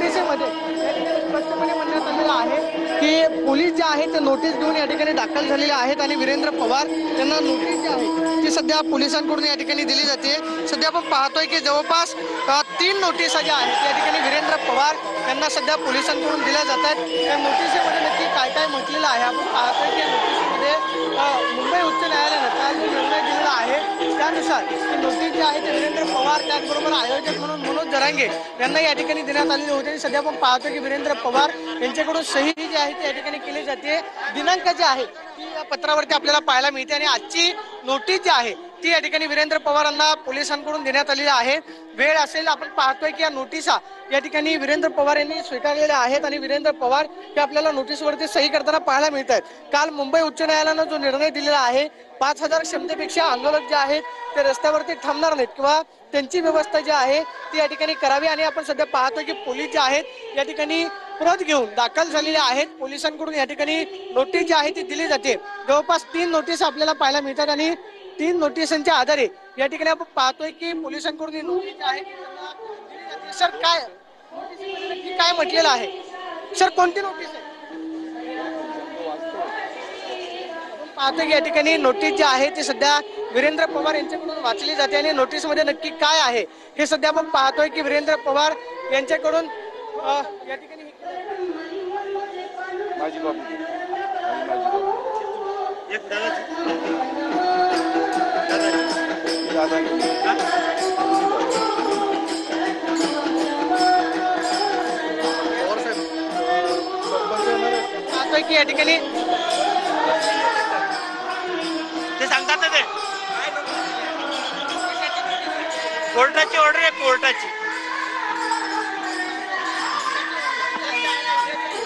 नोटिसीमध्ये स्पष्टपणे म्हणण्यात आलेलं आहे की पोलीस जे आहे ते नोटीस देऊन या ठिकाणी दाखल झालेले आहेत आणि वीरेंद्र पवार यांना नोटीस जी आहे ती सध्या पोलिसांकडून या ठिकाणी दिली जाते। सध्या आपण पाहतोय की जवळपास 3 नोटिसा ज्या आहेत या ठिकाणी वीरेंद्र पवार यांना सध्या पोलिसांकडून दिल्या जातात। त्या नोटिसीमध्ये नक्की काय काय म्हटलेलं आहे आपण पाहतोय की नोटिसीमध्ये मुंबई उच्च न्यायालयानं काल जो निर्णय दिलेला आहे त्यानुसार ही नोटीस जी आहे ते वीरेंद्र पवार त्याचबरोबर आयोजक म्हणून मनोज जरांगे यांना या ठिकाणी देण्यात आलेली होती। सध्या आपण पाहतो की वीरेंद्र पवार यांच्याकडून सही जी आहे ती या ठिकाणी केली जाते। दिनांक जे आहे ती या पत्रावरती आपल्याला पाहायला मिळते आणि आजची नोटीस जी आहे ती या ठिकाणी वीरेंद्र पवारांना पोलिसांकडून देण्यात आलेली आहे। वेळ असेल आपण पाहतोय की या नोटिसा या ठिकाणी वीरेंद्र पवार यांनी स्वीकारलेल्या आहेत आणि वीरेंद्र पवार हे आपल्याला नोटीसवरती सही करताना पाहायला मिळत आहेत। काल मुंबई उच्च न्यायालयानं जो निर्णय दिलेला आहे 5000 क्षमतेपेक्षा आंदोलक जे आहेत ते रस्त्यावरती थांबणार नाहीत किंवा त्यांची व्यवस्था जी आहे ती या ठिकाणी करावी आणि आपण सध्या पाहतो की पोलीस जे आहेत या ठिकाणी प्रत घेऊन दाखल झालेले आहेत। पोलिसांकडून या ठिकाणी नोटीस जी आहे ती दिली जाते। जवळपास 3 नोटीस आपल्याला पाहायला मिळतात आणि 3 नोटिसांच्या आधारे या ठिकाणी आपण पाहतोय की पोलिसांकडून ही नोटीस जी आहे ती त्यांना दिली जाते। सर काय नोटीसमध्ये नक्की काय म्हटलेलं आहे? सर कोणती नोटीस आहे? पाहतो की या ठिकाणी नोटीस जी आहे ती सध्या वीरेंद्र पवार यांच्याकडून वाचली जाते आणि नोटीसमध्ये नक्की काय आहे हे सध्या आपण पाहतोय की वीरेंद्र पवार यांच्याकडून या ठिकाणी पाहतोय की या ठिकाणी ते सांगतात ना ते कोर्टाची ऑर्डर आहे कोर्टाची।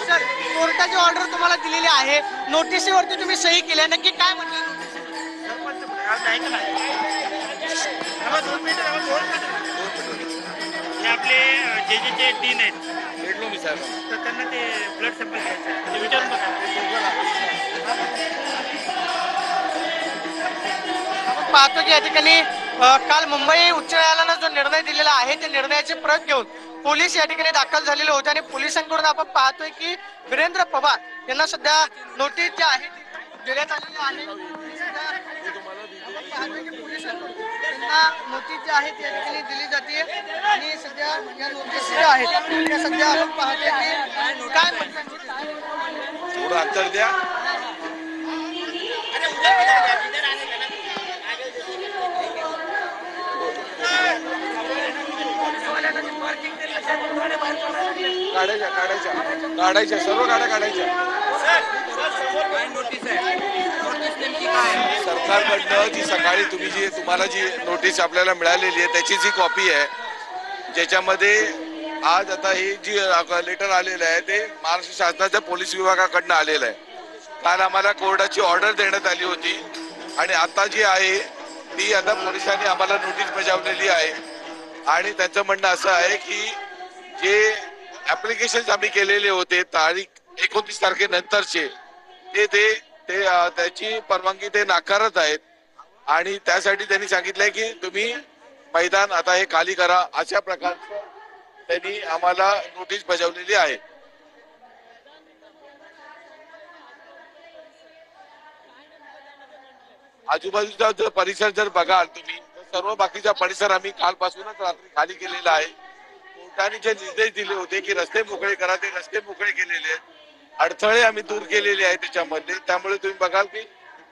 सर कोर्टाची ऑर्डर तुम्हाला दिलेली आहे नोटीसीवरती तुम्ही सही केली नक्की काय म्हटलं? हे आपले जे टीन आहेत भेटलो मी साहेब तर त्यांना ते ब्लड सॅम्पल घ्यायचं ते विचारून बघा। पाहतो की या ठिकाणी काल मुंबई उच्च न्यायालयानं जो निर्णय दिलेला आहे त्या निर्णयाची प्रत घेऊन पोलीस या ठिकाणी दाखल झालेले होते आणि पोलिसांकडून आपण पाहतोय की वीरेंद्र पवार यांना सध्या नोटीस जी आहे देण्यात आलेली आहे। त्यांना नोटीस जी आहे ती या ठिकाणी दिली जाते आणि सध्या या नोटीस ज्या आहेत त्या सध्या आपण पाहतोय की काय म्हणतात थोडं अंतर द्या। काढायच्या सर्व गाड्या काढायच्या। सरकारकडनं जी सकाळी तुम्हाला जी नोटीस आपल्याला मिळालेली आहे त्याची जी कॉपी आहे ज्याच्यामध्ये आज आता हे जी लेटर आलेलं आहे ते महाराष्ट्र शासनाच्या पोलीस विभागाकडनं आलेलं आहे। काल आम्हाला कोर्टाची ऑर्डर देण्यात आली होती आणि आता जी आहे ती आता पोलिसांनी आम्हाला नोटीस बजावलेली आहे आणि त्यांचं म्हणणं असं आहे की जे ऍप्लिकेशन आम्ही केलेले होते तारीख 29 तारखेनंतरचे त्याची परवानगी ते नाकारत आहेत आणि त्यासाठी त्यांनी सांगितलंय की तुम्ही मैदान आता हे खाली करा अशा प्रकारचं त्यांनी आम्हाला नोटीस बजावलेली आहे। आजूबाजूचा जर परिसर जर बघाल तुम्ही सर्व बाकीचा परिसर आम्ही कालपासूनच रात्री खाली केलेला आहे। कोर्टाने जे निर्देश दिले होते की रस्ते मोकळे करा ते रस्ते मोकळे केलेले आहेत। अडथळे आम्ही दूर केलेले आहेत त्याच्यामध्ये। त्यामुळे तुम्ही बघाल की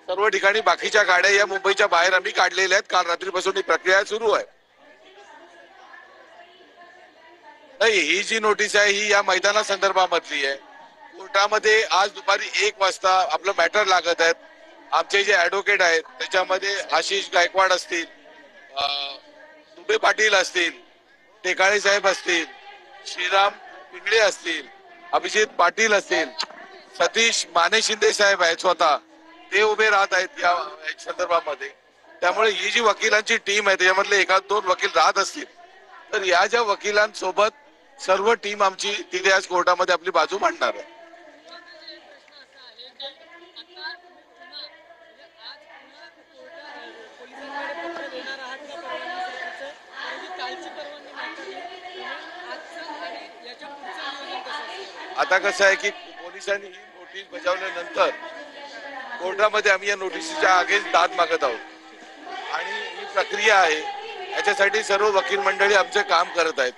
सर्व ठिकाणी बाकीच्या गाड्या या मुंबईच्या बाहेर आम्ही काढलेल्या आहेत। काल रात्रीपासून ही प्रक्रिया सुरू आहे। नाही ही जी नोटीस आहे ही या मैदाना संदर्भामधली आहे। कोर्टामध्ये आज दुपारी 1 वाजता आपलं मॅटर लागत आहेत। आमचे जे ऍडव्होकेट आहेत त्याच्यामध्ये आशिष गायकवाड असतील, दुबे पाटील असतील, टेकाळे साहेब असतील, श्रीराम पिंगळे असतील, अभिजित पाटील असतील, सतीश माने शिंदे साहेब आहेत स्वतः ते उभे राहत आहेत या संदर्भामध्ये। त्यामुळे ही जी वकिलांची टीम आहे त्याच्यामधले 1-2 वकील राहत असतील तर या ज्या वकिलांसोबत सर्व टीम आमची तिथे आज कोर्टामध्ये आपली बाजू मांडणार आहे। आता कसं आहे की पोलिसांनी ही नोटीस बजावल्यानंतर कोर्टामध्ये आम्ही या नोटिसीच्या अगेन्स्ट दाद मागत आहोत आणि ही प्रक्रिया आहे. याच्यासाठी सर्व वकील मंडळी आमचे काम करत आहेत.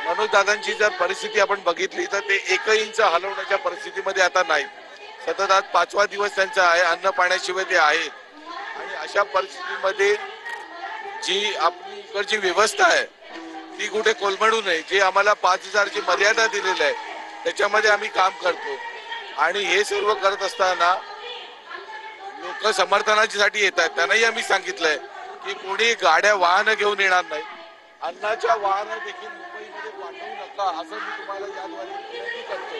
मनोज दादांची जर परिस्थिती आपण बघितली तर ते 1 इंच हलवण्याच्या परिस्थितीमध्ये आता नाही. सतत आज 5वा दिवस त्यांचा आहे. अन्न पाण्याशिवाय ते आहेत आणि अशा परिस्थितीमध्ये जी आपली इकडची व्यवस्था आहे ती कुठे कोलमडू नये. जे आम्हाला 5,000ची मर्यादा दिलेली आहे त्याच्यामध्ये आम्ही काम करतो आणि हे सर्व करत असताना लोक समर्थनासाठी येत आहेत. त्यांनाही आम्ही सांगितलंय की कोणी गाड्या वाहनं घेऊन येणार नाही. अन्नाच्या वाहनं देखील मुंबईमध्ये पाठवू नका असं मी तुम्हाला याद्वारे विनंती करतो.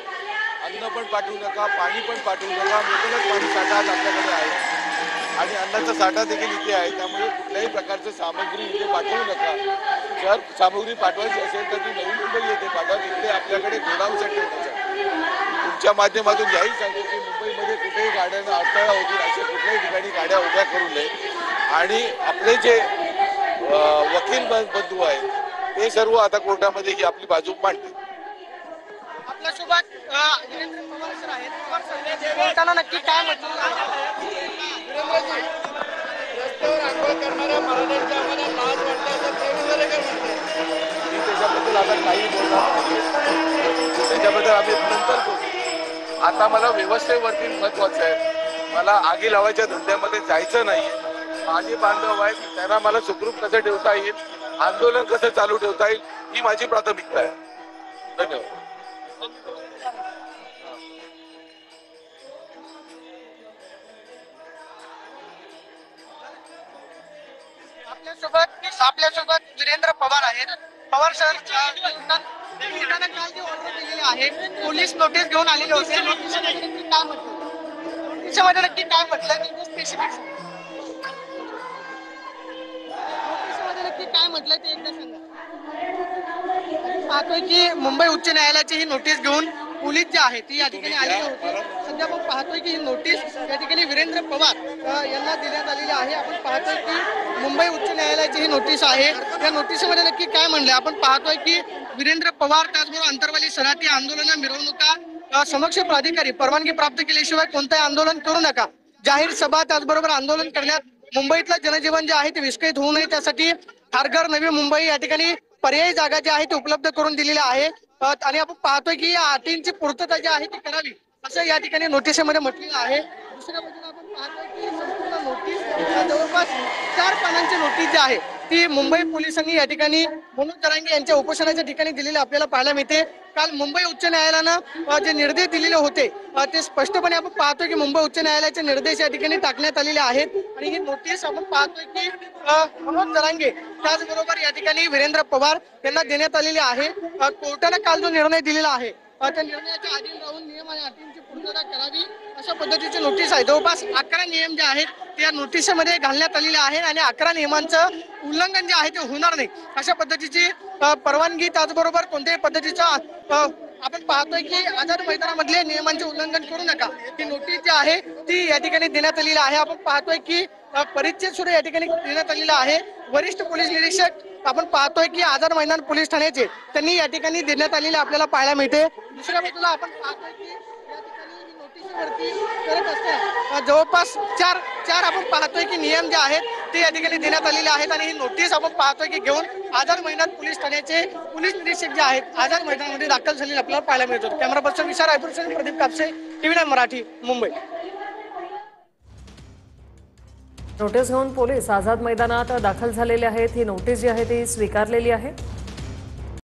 अन्न पण पाठवू नका, पाणी पण पाठवू नका. मुबलक पाणी साठा आज आपल्याकडे आहे आणि अन्नाचा साठा देखील इथे आहे. त्यामुळे कुठल्याही प्रकारचं सामग्री इथे पाठवू नका. जर सामग्री पाठवायची असेल तर ती नवी मुंबई येथे पाठवा. तिथे आपल्याकडे गोडाऊनसाठी ठेवण्यासाठी तुमच्या माध्यमातून याही सांगतो की मुंबईमध्ये कुठेही गाड्यांना अडथळा होतील अशा कुठल्याही ठिकाणी गाड्या उभ्या करू नये आणि आपले जे वकील बंधू आहेत ते सर्व आता कोर्टामध्ये ही आपली बाजू मांडतील. आपल्यासोबत वीरेंद्र पवार सर आहेत. पवार सर, कोर्टानं नक्की काय म्हटलं आहे? रस्त्यावर आंघोळ करणाऱ्या मराठ्यांच्या आम्हाला लाज वाटते असं ते काय म्हणतात? मी त्याच्याबद्दल आता काही बोलणार नाही. त्याच्याबद्दल आम्ही नंतर बोलू. आता मला व्यवस्थेवरती महत्वाचं आहे. मला आगी लावायच्या धंद्यामध्ये जायचं नाहीये. माझे बांधव आहेत त्यांना मला सुखरूप कसं ठेवता येईल, आंदोलन कसं चालू ठेवता येईल ही माझी प्राथमिकता आहे. धन्यवाद. आपल्यासोबत वीरेंद्र पवार आहेत. पवार सर, कोर्टानं काल जी ऑर्डर दिलेली आहे, पोलीस नोटीस घेऊन आलेले होते. नोटीसमध्ये नक्की काय म्हटलं? नोटीसमध्ये नक्की काय म्हटलं? स्पेसिफिक नोटीसमध्ये नक्की काय म्हटलं ते एकदा सांगा. पाहतोय की मुंबई उच्च न्यायालयाची ही नोटीस घेऊन पोलीस जे आहे ती या ठिकाणी आलेली होते. सध्या आपण पाहतोय की ही नोटीस या ठिकाणी वीरेंद्र पवार यांना देण्यात आलेली आहे. आपण पाहतोय की मुंबई उच्च न्यायालयाची ही नोटीस आहे. या नोटीसमध्ये नक्की काय म्हणले आपण पाहतोय की वीरेंद्र पवार त्याचबरोबर अंतरवाली सराती आंदोलन मिरवणुका समक्ष प्राधिकारी परवानगी प्राप्त केल्याशिवाय कोणतेही आंदोलन करू नका. जाहीर सभा त्याचबरोबर आंदोलन करण्यात मुंबईतलं जनजीवन जे आहे ते विस्कळीत होऊ नये त्यासाठी खारघर नवी मुंबई या ठिकाणी पर्यायी जागा जी आहे ती उपलब्ध करून दिलेली आहे आणि आपण पाहतोय की या अटींची पूर्तता जी आहे ती करावी असं या ठिकाणी नोटीसमध्ये म्हटलेलं आहे. दुसऱ्या बाजूला आपण पाहतोय की संपूर्ण नोटीस जवळपास 4 पानांची नोटीस जी आहे ती मुंबई पोलिसांनी या ठिकाणी मनोज जरांगे यांच्या उपोषणाच्या ठिकाणी दिलेली आपल्याला पाहायला मिळते. काल मुंबई उच्च न्यायालयानं जे निर्देश दिलेले होते ते स्पष्टपणे आपण पाहतोय की मुंबई उच्च न्यायालयाचे निर्देश या ठिकाणी टाकण्यात आलेले आहेत आणि ही नोटीस आपण पाहतोय की मनोज जरांगे त्याचबरोबर या ठिकाणी वीरेंद्र पवार यांना देण्यात आलेली आहे. कोर्टाने काल जो निर्णय दिलेला आहे त्या निर्णयाच्या अधीन राहून नियम आणि अटींची पूर्तता करावी अशा पद्धतीची नोटीस आहे. जवळपास 11 नियम जे आहेत त्या नोटीसमध्ये घालण्यात आलेले आहेत आणि 11 नियमांचं उल्लंघन जे आहे ते होणार नाही अशा पद्धतीची परवानगी त्याचबरोबर कोणत्याही पद्धतीचा आपण पाहतोय की आझाद मैदानामधले नियमांचे उल्लंघन करू नका ती नोटीस जी आहे ती या ठिकाणी देण्यात आलेली आहे. आपण पाहतोय की परिच्छेद सुद्धा या ठिकाणी देण्यात आलेला आहे. वरिष्ठ पोलीस निरीक्षक आपण पाहतोय की आझाद मैदान पोलीस ठाण्याचे त्यांनी या ठिकाणी देण्यात आलेले आपल्याला पाहायला मिळते. दुसऱ्या बाजूला आपण पाहतोय की या ठिकाणी नोटीसवरती करत असताना जवळपास चार आपण पाहतोय की नियम जे आहेत ते या ठिकाणी देण्यात आलेले आहेत आणि ही नोटीस आपण पाहतोय की घेऊन आझाद मैदान पोलीस ठाण्याचे पोलीस निरीक्षक जे आहेत आझाद मैदानामध्ये दाखल झालेले आपल्याला पाहायला मिळतो. कॅमेरा पर्सन विशाल रायपूरसह प्रदीप कापसे, TV9 मराठी, मुंबई. नोटीस घेऊन पोलीस आझाद मैदानात दाखल झालेले आहेत. ही नोटीस जी आहे ती स्वीकारलेली आहे.